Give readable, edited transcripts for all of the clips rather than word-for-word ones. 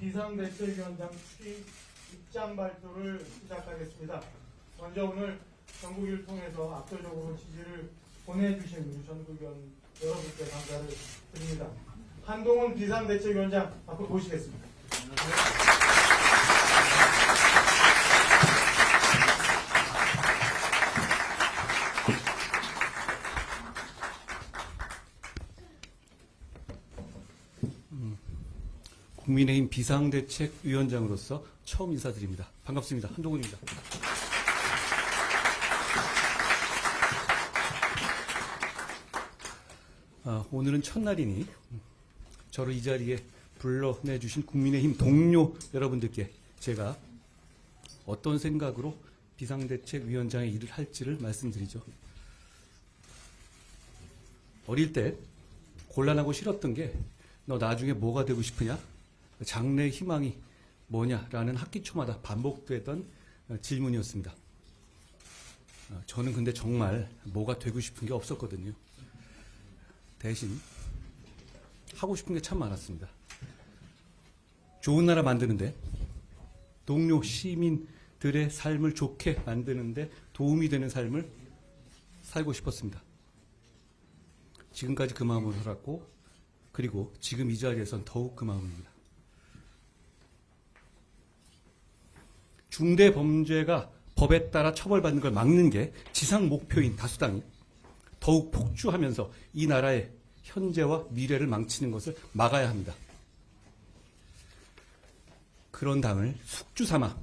비상대책위원장 추기 입장 발표를 시작하겠습니다. 먼저 오늘 전국위를 통해서 압도적으로 지지를 보내주신 우리 전국위원 여러분께 감사를 드립니다. 한동훈 비상대책위원장 앞으로 모시겠습니다. 국민의힘 비상대책위원장으로서 처음 인사드립니다. 반갑습니다. 한동훈입니다. 오늘은 첫날이니 저를 이 자리에 불러내주신 국민의힘 동료 여러분들께 제가 어떤 생각으로 비상대책위원장의 일을 할지를 말씀드리죠. 어릴 때 곤란하고 싫었던 게 너 나중에 뭐가 되고 싶으냐? 장래의 희망이 뭐냐라는 학기 초마다 반복되던 질문이었습니다. 저는 근데 정말 뭐가 되고 싶은 게 없었거든요. 대신 하고 싶은 게 참 많았습니다. 좋은 나라 만드는데, 동료 시민들의 삶을 좋게 만드는데 도움이 되는 삶을 살고 싶었습니다. 지금까지 그 마음으로 살았고, 그리고 지금 이 자리에선 더욱 그 마음입니다. 중대 범죄가 법에 따라 처벌받는 걸 막는 게 지상 목표인 다수당이 더욱 폭주하면서 이 나라의 현재와 미래를 망치는 것을 막아야 합니다. 그런 당을 숙주 삼아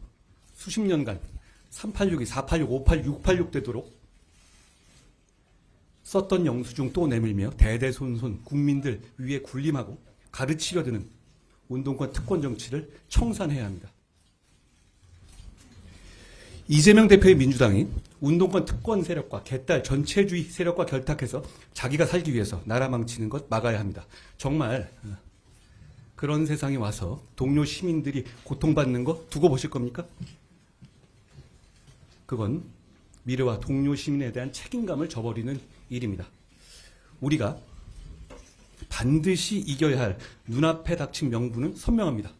수십 년간 386이 486, 586, 686 되도록 썼던 영수증 또 내밀며 대대손손 국민들 위에 군림하고 가르치려 드는 운동권 특권 정치를 청산해야 합니다. 이재명 대표의 민주당이 운동권 특권 세력과 개딸 전체주의 세력과 결탁해서 자기가 살기 위해서 나라 망치는 것 막아야 합니다. 정말 그런 세상에 와서 동료 시민들이 고통받는 거 두고 보실 겁니까? 그건 미래와 동료 시민에 대한 책임감을 저버리는 일입니다. 우리가 반드시 이겨야 할 눈앞에 닥친 명분은 선명합니다.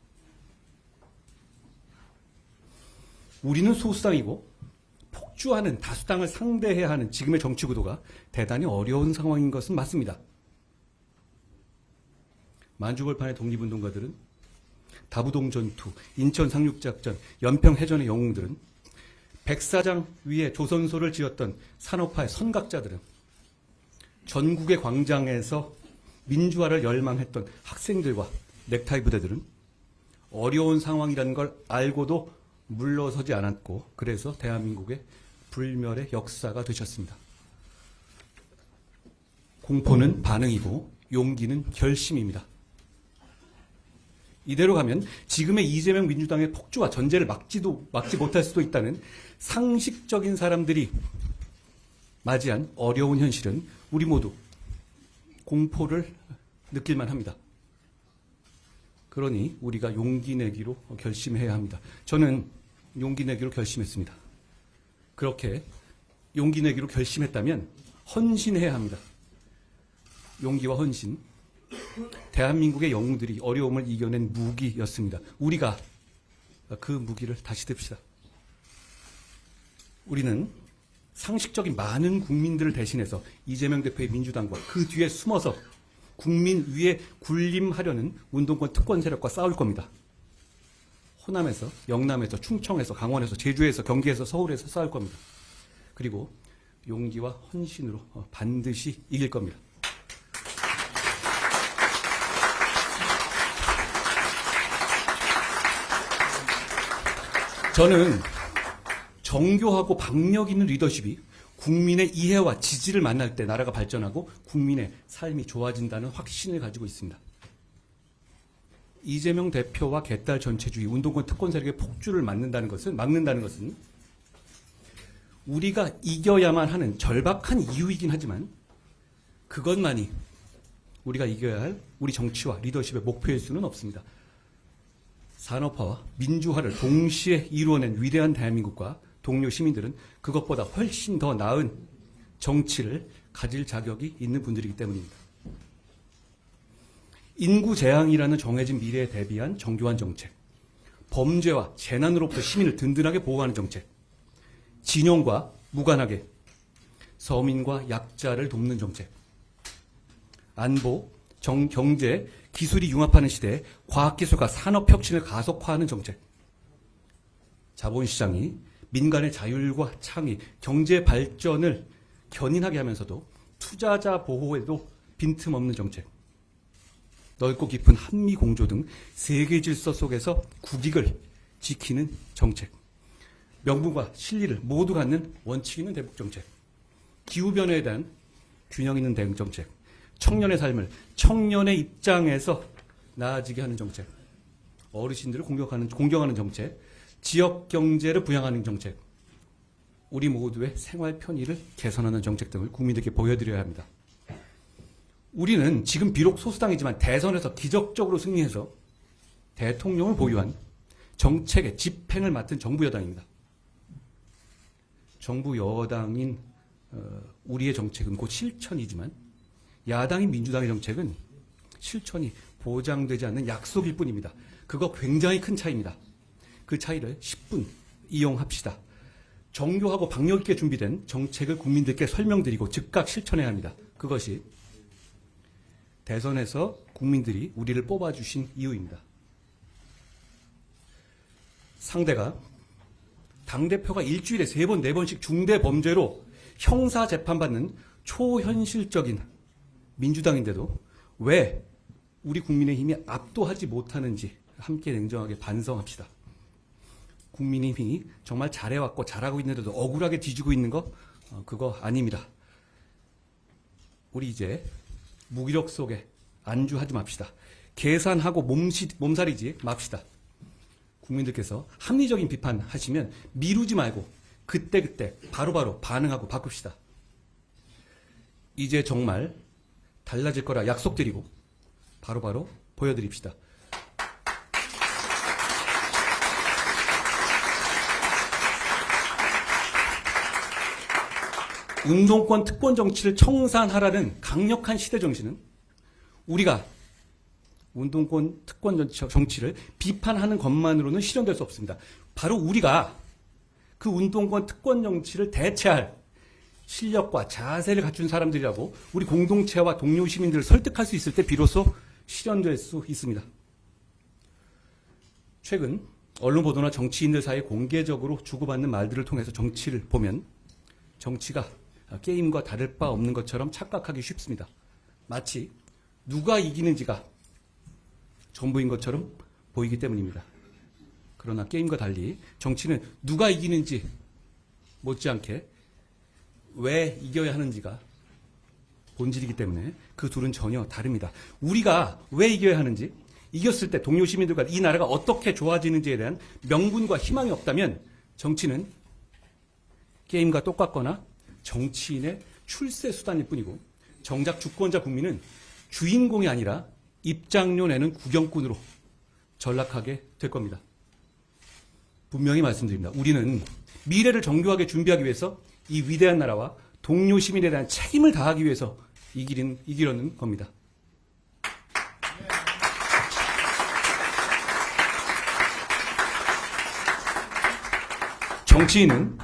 우리는 소수당이고 폭주하는 다수당을 상대해야 하는 지금의 정치 구도가 대단히 어려운 상황인 것은 맞습니다. 만주벌판의 독립운동가들은 다부동 전투, 인천 상륙작전, 연평해전의 영웅들은 백사장 위에 조선소를 지었던 산업화의 선각자들은 전국의 광장에서 민주화를 열망했던 학생들과 넥타이 부대들은 어려운 상황이라는 걸 알고도 물러서지 않았고 그래서 대한민국의 불멸의 역사가 되셨습니다. 공포는 반응이고 용기는 결심입니다. 이대로 가면 지금의 이재명 민주당의 폭주와 전제를 막지 못할 수도 있다는 상식적인 사람들이 맞이한 어려운 현실은 우리 모두 공포를 느낄만 합니다. 그러니 우리가 용기 내기로 결심해야 합니다. 저는 용기 내기로 결심했습니다. 그렇게 용기 내기로 결심했다면 헌신해야 합니다. 용기와 헌신, 대한민국의 영웅들이 어려움을 이겨낸 무기였습니다. 우리가 그 무기를 다시 듭시다. 우리는 상식적인 많은 국민들을 대신해서 이재명 대표의 민주당과 그 뒤에 숨어서 국민 위에 군림하려는 운동권 특권 세력과 싸울 겁니다. 호남에서, 영남에서, 충청에서, 강원에서, 제주에서, 경기에서, 서울에서 싸울 겁니다. 그리고 용기와 헌신으로 반드시 이길 겁니다. 저는 정교하고 박력 있는 리더십이 국민의 이해와 지지를 만날 때 나라가 발전하고 국민의 삶이 좋아진다는 확신을 가지고 있습니다. 이재명 대표와 개딸 전체주의, 운동권 특권 세력의 폭주를 막는다는 것은 우리가 이겨야만 하는 절박한 이유이긴 하지만 그것만이 우리가 이겨야 할 우리 정치와 리더십의 목표일 수는 없습니다. 산업화와 민주화를 동시에 이루어낸 위대한 대한민국과 동료 시민들은 그것보다 훨씬 더 나은 정치를 가질 자격이 있는 분들이기 때문입니다. 인구 재앙이라는 정해진 미래에 대비한 정교한 정책, 범죄와 재난으로부터 시민을 든든하게 보호하는 정책, 진영과 무관하게 서민과 약자를 돕는 정책, 안보, 경제, 기술이 융합하는 시대에 과학기술과 산업혁신을 가속화하는 정책, 자본시장이 민간의 자율과 창의, 경제 발전을 견인하게 하면서도 투자자 보호에도 빈틈없는 정책, 넓고 깊은 한미 공조 등 세계 질서 속에서 국익을 지키는 정책, 명분과 실리를 모두 갖는 원칙 있는 대북 정책, 기후변화에 대한 균형 있는 대응 정책, 청년의 삶을 청년의 입장에서 나아지게 하는 정책, 어르신들을 공경하는 정책, 지역 경제를 부양하는 정책, 우리 모두의 생활 편의를 개선하는 정책 등을 국민들께 보여드려야 합니다. 우리는 지금 비록 소수당이지만 대선에서 기적적으로 승리해서 대통령을 보유한 정책의 집행을 맡은 정부 여당입니다. 정부 여당인 우리의 정책은 곧 실천이지만 야당인 민주당의 정책은 실천이 보장되지 않는 약속일 뿐입니다. 그거 굉장히 큰 차이입니다. 그 차이를 10분 이용합시다. 정교하고 박력 있게 준비된 정책을 국민들께 설명드리고 즉각 실천해야 합니다. 그것이 대선에서 국민들이 우리를 뽑아주신 이유입니다. 상대가 당대표가 일주일에 3번, 4번씩 중대 범죄로 형사 재판받는 초현실적인 민주당인데도 왜 우리 국민의힘이 압도하지 못하는지 함께 냉정하게 반성합시다. 국민의힘이 정말 잘해왔고 잘하고 있는데도 억울하게 뒤지고 있는 거 그거 아닙니다. 우리 이제 무기력 속에 안주하지 맙시다. 계산하고 몸살이지 맙시다. 국민들께서 합리적인 비판하시면 미루지 말고 그때그때 바로바로 반응하고 바꿉시다. 이제 정말 달라질 거라 약속드리고 바로바로 보여드립시다. 운동권 특권 정치를 청산하라는 강력한 시대 정신은 우리가 운동권 특권 정치를 비판하는 것만으로는 실현될 수 없습니다. 바로 우리가 그 운동권 특권 정치를 대체할 실력과 자세를 갖춘 사람들이라고 우리 공동체와 동료 시민들을 설득할 수 있을 때 비로소 실현될 수 있습니다. 최근 언론 보도나 정치인들 사이에 공개적으로 주고받는 말들을 통해서 정치를 보면 정치가 게임과 다를 바 없는 것처럼 착각하기 쉽습니다. 마치 누가 이기는지가 전부인 것처럼 보이기 때문입니다. 그러나 게임과 달리 정치는 누가 이기는지 못지않게 왜 이겨야 하는지가 본질이기 때문에 그 둘은 전혀 다릅니다. 우리가 왜 이겨야 하는지, 이겼을 때 동료 시민들과 이 나라가 어떻게 좋아지는지에 대한 명분과 희망이 없다면 정치는 게임과 똑같거나 정치인의 출세 수단일 뿐이고 정작 주권자 국민은 주인공이 아니라 입장료 내는 구경꾼으로 전락하게 될 겁니다. 분명히 말씀드립니다. 우리는 미래를 정교하게 준비하기 위해서 이 위대한 나라와 동료 시민에 대한 책임을 다하기 위해서 이기려는 겁니다. 정치인은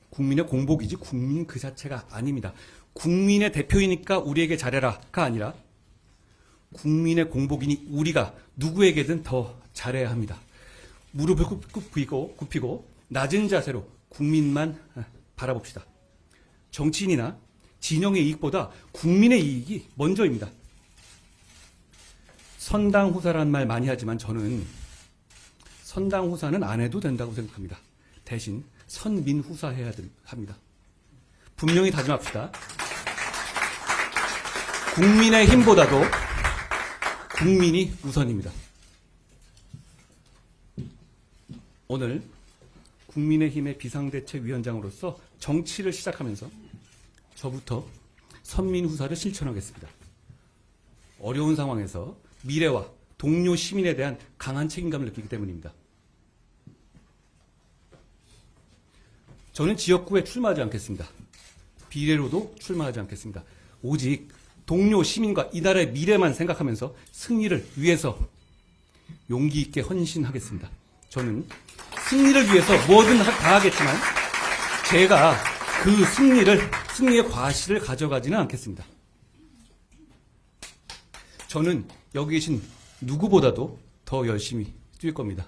국민의 공복이지 국민 그 자체가 아닙니다. 국민의 대표이니까 우리에게 잘해라가 아니라 국민의 공복이니 우리가 누구에게든 더 잘해야 합니다. 무릎을 굽히고 낮은 자세로 국민만 바라봅시다. 정치인이나 진영의 이익보다 국민의 이익이 먼저입니다. 선당후사라는 말 많이 하지만 저는 선당후사는 안 해도 된다고 생각합니다. 대신 선민후사해야 합니다. 분명히 다짐합시다. 국민의 힘보다도 국민이 우선입니다. 오늘 국민의힘의 비상대책위원장으로서 정치를 시작하면서 저부터 선민후사를 실천하겠습니다. 어려운 상황에서 미래와 동료 시민에 대한 강한 책임감을 느끼기 때문입니다. 저는 지역구에 출마하지 않겠습니다. 비례로도 출마하지 않겠습니다. 오직 동료, 시민과 이 나라의 미래만 생각하면서 승리를 위해서 용기 있게 헌신하겠습니다. 저는 승리를 위해서 뭐든 다 하겠지만 제가 그 승리의 과실을 가져가지는 않겠습니다. 저는 여기 계신 누구보다도 더 열심히 뛸 겁니다.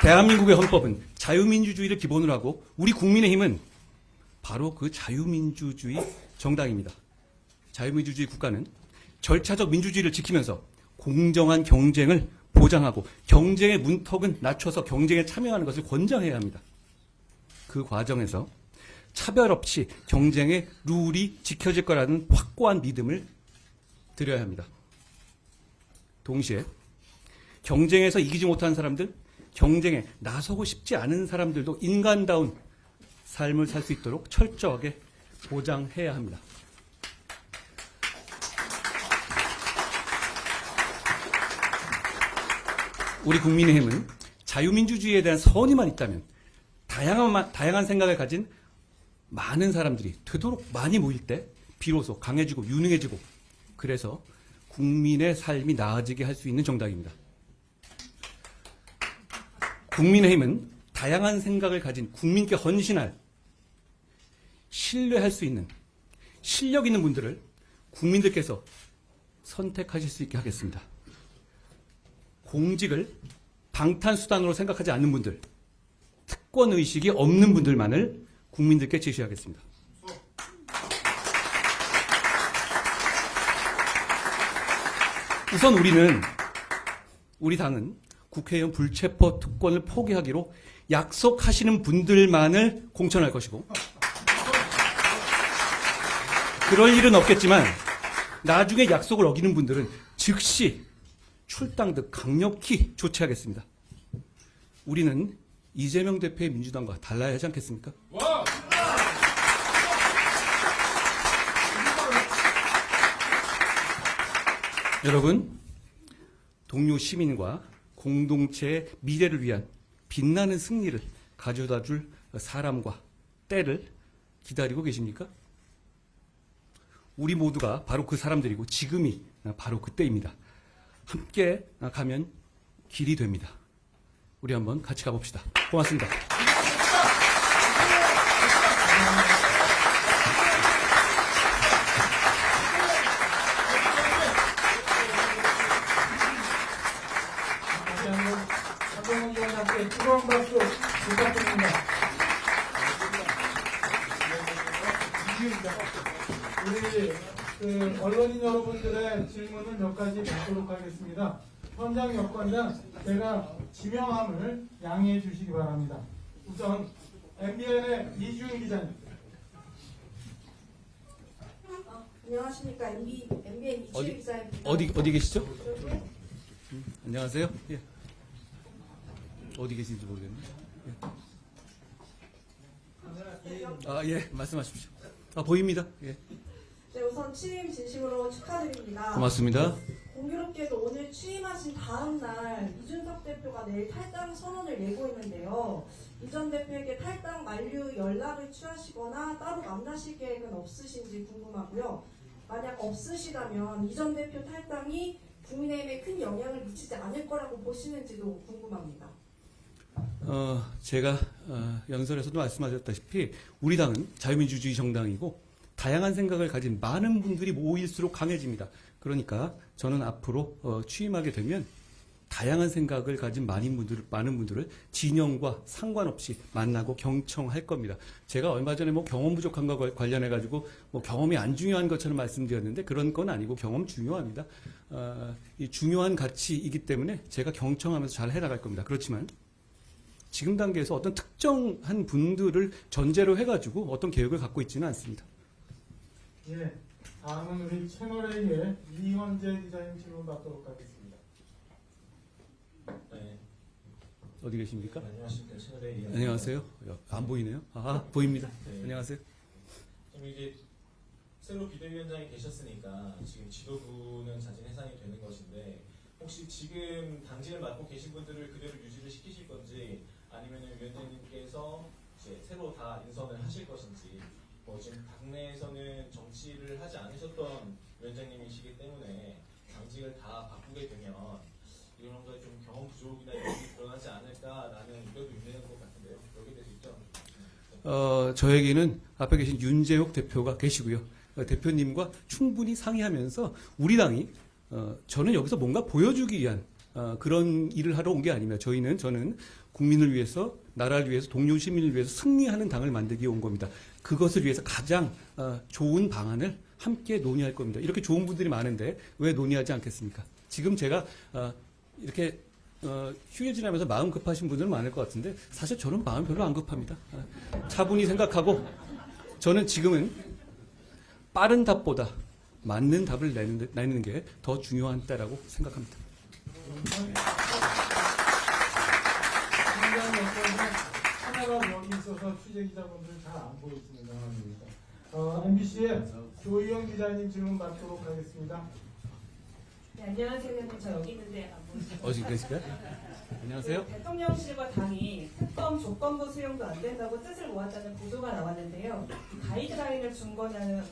대한민국의 헌법은 자유민주주의를 기본으로 하고 우리 국민의힘은 바로 그 자유민주주의 정당입니다. 자유민주주의 국가는 절차적 민주주의를 지키면서 공정한 경쟁을 보장하고 경쟁의 문턱은 낮춰서 경쟁에 참여하는 것을 권장해야 합니다. 그 과정에서 차별 없이 경쟁의 룰이 지켜질 거라는 확고한 믿음을 드려야 합니다. 동시에 경쟁에서 이기지 못하는 사람들, 경쟁에 나서고 싶지 않은 사람들도 인간다운 삶을 살 수 있도록 철저하게 보장해야 합니다. 우리 국민의힘은 자유민주주의에 대한 선의만 있다면 다양한 생각을 가진 많은 사람들이 되도록 많이 모일 때 비로소 강해지고 유능해지고 그래서 국민의 삶이 나아지게 할 수 있는 정당입니다. 국민의힘은 다양한 생각을 가진 국민께 헌신할 신뢰할 수 있는 실력 있는 분들을 국민들께서 선택하실 수 있게 하겠습니다. 공직을 방탄수단으로 생각하지 않는 분들, 특권의식이 없는 분들만을 국민들께 제시하겠습니다. 우선 우리 당은 국회의원 불체포 특권을 포기하기로 약속하시는 분들만을 공천할 것이고 그럴 일은 없겠지만 나중에 약속을 어기는 분들은 즉시 출당 등 강력히 조치하겠습니다. 우리는 이재명 대표의 민주당과 달라야 하지 않겠습니까? 여러분, 동료 시민과 공동체의 미래를 위한 빛나는 승리를 가져다 줄 사람과 때를 기다리고 계십니까? 우리 모두가 바로 그 사람들이고 지금이 바로 그때입니다. 함께 가면 길이 됩니다. 우리 한번 같이 가봅시다. 고맙습니다. 다시 한번 박병원 의원님께 뜨거운 박수 부탁드립니다. 우리 언론인 여러분들의 질문을 몇 가지 받도록 하겠습니다. 현장 여건상 제가 지명함을 양해해 주시기 바랍니다. 우선 MBN의 이주인 기자님. 안녕하십니까. MBN 이주인 기자입니다. 어디 계시죠? 안녕하세요. 예. 어디 계신지 모르겠네. 예, 말씀하십시오. 보입니다. 예. 네, 우선 취임 진심으로 축하드립니다. 고맙습니다. 공교롭게도 오늘 취임하신 다음 날 이준석 대표가 내일 탈당 선언을 내고 있는데요. 이 전 대표에게 탈당 만료 연락을 취하시거나 따로 만나실 계획은 없으신지 궁금하고요. 만약 없으시다면 이 전 대표 탈당이 국민의힘에 큰 영향을 미치지 않을 거라고 보시는지도 궁금합니다. 제가 연설에서도 말씀하셨다시피 우리 당은 자유민주주의 정당이고 다양한 생각을 가진 많은 분들이 모일수록 강해집니다. 그러니까 저는 앞으로 취임하게 되면 다양한 생각을 가진 많은 분들을 진영과 상관없이 만나고 경청할 겁니다. 제가 얼마 전에 경험 부족한 거 관련해 가지고 경험이 안 중요한 것처럼 말씀드렸는데 그런 건 아니고 경험 중요합니다. 이 중요한 가치이기 때문에 제가 경청하면서 잘 해나갈 겁니다. 그렇지만 지금 단계에서 어떤 특정한 분들을 전제로 해가지고 어떤 계획을 갖고 있지는 않습니다. 예, 다음은 우리 채널A의 이현재 기자님 질문 받도록 하겠습니다. 네. 어디 계십니까? 안녕하십니까. 채널A 안녕하세요. 안 보이네요. 보입니다. 네. 안녕하세요. 그럼 이제 새로 비대위원장이 계셨으니까 지금 지도부는 자진 해산이 되는 것인데 혹시 지금 당진을 맡고 계신 분들을 그대로 유지를 시키실 건지 아니면 위원장님께서 이제 새로 다 인선을 하실 것인지, 뭐 지금 당내에서는 정치를 하지 않으셨던 위원장님이시기 때문에 당직을 다 바꾸게 되면 이런 거에 좀 경험 부족이나 이런 게 드러나지 않을까라는 우려도 있는 것 같은데요. 여기에 대해서 입장. 저에게는 앞에 계신 윤재욱 대표가 계시고요. 대표님과 충분히 상의하면서 우리 당이 저는 여기서 뭔가 보여주기 위한 그런 일을 하러 온 게 아니며 저는 국민을 위해서, 나라를 위해서, 동료 시민을 위해서 승리하는 당을 만들기 위해 온 겁니다. 그것을 위해서 가장 좋은 방안을 함께 논의할 겁니다. 이렇게 좋은 분들이 많은데 왜 논의하지 않겠습니까? 지금 제가 이렇게 휴게 지나면서 마음 급하신 분들은 많을 것 같은데 사실 저는 마음 별로 안 급합니다. 차분히 생각하고 저는 지금은 빠른 답보다 맞는 답을 내는 게 더 중요한 때라고 생각합니다. 하나가 여기 있어서 취재기자분들 잘 안 보이시는 상황입니다. MBC의 조희영 기자님 질문 받도록 하겠습니다. 네, 안녕하세요. 저 여기 있는데 안 보이시죠? 어디 계실까요? 안녕하세요. 대통령실과 당이 특검 조건부 수용도 안 된다고 뜻을 모았다는 보도가 나왔는데요. 가이드라인을 준 거라는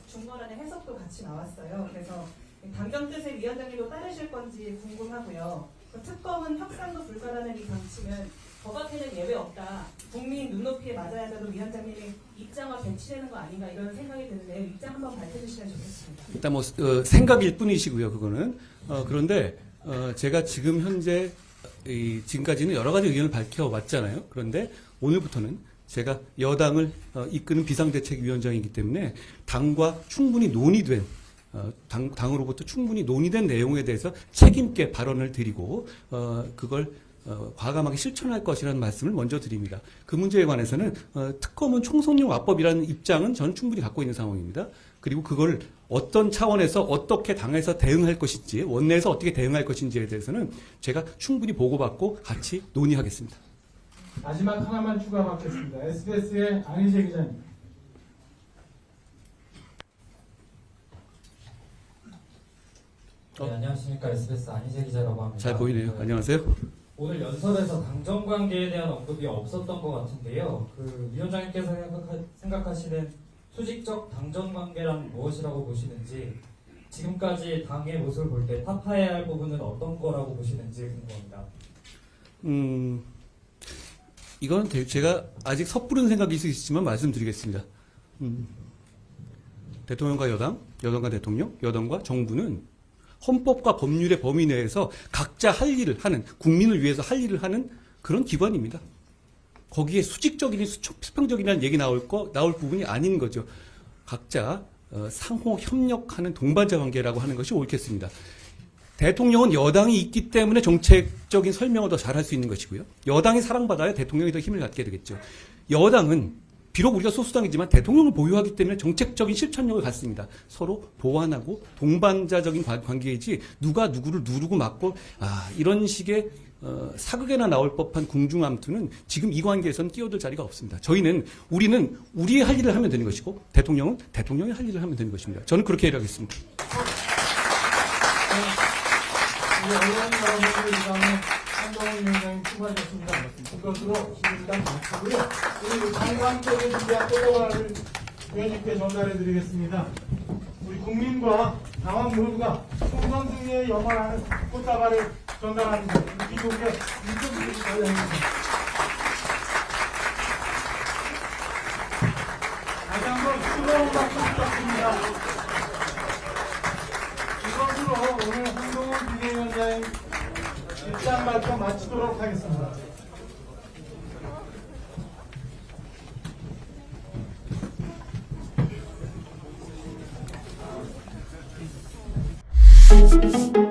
해석도 같이 나왔어요. 그래서 당정 뜻에 위원장님도 따르실 건지 궁금하고요. 그 특검은 협상도 불가라는 이 방침은 법 앞에는 예외 없다. 국민 눈높이에 맞아야 하도 위원장님이 입장과 배치되는 거 아닌가 이런 생각이 드는데요. 입장 한번 밝혀주시면 좋겠습니다. 일단 뭐 생각일 뿐이시고요. 그거는 그런데 제가 지금 현재 지금까지는 여러 가지 의견을 밝혀왔잖아요. 그런데 오늘부터는 제가 여당을 이끄는 비상대책위원장이기 때문에 당과 충분히 논의된 당으로부터 충분히 논의된 내용에 대해서 책임있게 발언을 드리고 그걸 과감하게 실천할 것이라는 말씀을 먼저 드립니다. 그 문제에 관해서는 특검은 총선용 와법이라는 입장은 저는 충분히 갖고 있는 상황입니다. 그리고 그걸 어떤 차원에서 어떻게 당에서 대응할 것인지, 원내에서 어떻게 대응할 것인지에 대해서는 제가 충분히 보고받고 같이 논의하겠습니다. 마지막 하나만 추가 받겠습니다. SBS의 안희재 기자님. 네, 안녕하십니까. SBS 안희재 기자라고 합니다. 잘 보이네요. 안녕하세요. 오늘 연설에서 당정 관계에 대한 언급이 없었던 것 같은데요. 그 위원장님께서 생각하시는 수직적 당정 관계란 무엇이라고 보시는지, 지금까지 당의 모습을 볼 때 타파해야 할 부분은 어떤 거라고 보시는지 궁금합니다. 이건 제가 아직 섣부른 생각이 있으시지만 말씀드리겠습니다. 대통령과 여당, 여당과 대통령, 여당과 정부는 헌법과 법률의 범위 내에서 각자 할 일을 하는, 국민을 위해서 할 일을 하는 그런 기관입니다. 거기에 수직적이니 수평적이라는 얘기 나올 부분이 아닌 거죠. 각자 상호 협력하는 동반자 관계라고 하는 것이 옳겠습니다. 대통령은 여당이 있기 때문에 정책적인 설명을 더 잘할 수 있는 것이고요. 여당이 사랑받아야 대통령이 더 힘을 갖게 되겠죠. 여당은 비록 우리가 소수당이지만 대통령을 보유하기 때문에 정책적인 실천력을 갖습니다. 서로 보완하고 동반자적인 관계이지 누가 누구를 누르고 막고 이런 식의 사극에나 나올 법한 궁중암투는 지금 이 관계에서는 끼어들 자리가 없습니다. 우리는 우리의 할 일을 하면 되는 것이고 대통령은 대통령의 할 일을 하면 되는 것입니다. 저는 그렇게 일하겠습니다. 언론 여러분들 이상은 한동훈 위원장님 수고하셨습니다. 이것으로 질의당 마치고요. 우리 관광적인 준비한 꽃다발을 위원님께 전달해드리겠습니다. 우리 국민과 당원 모두가 총선 승리에 염원하는 꽃다발을 전달합니다. 이쪽에 달려있습니다. 다시 한번 뜨거운 박수 부탁드립니다. 이것으로 오늘 한동훈 비대위원장의 입장 발표 마치도록 하겠습니다. Thank you.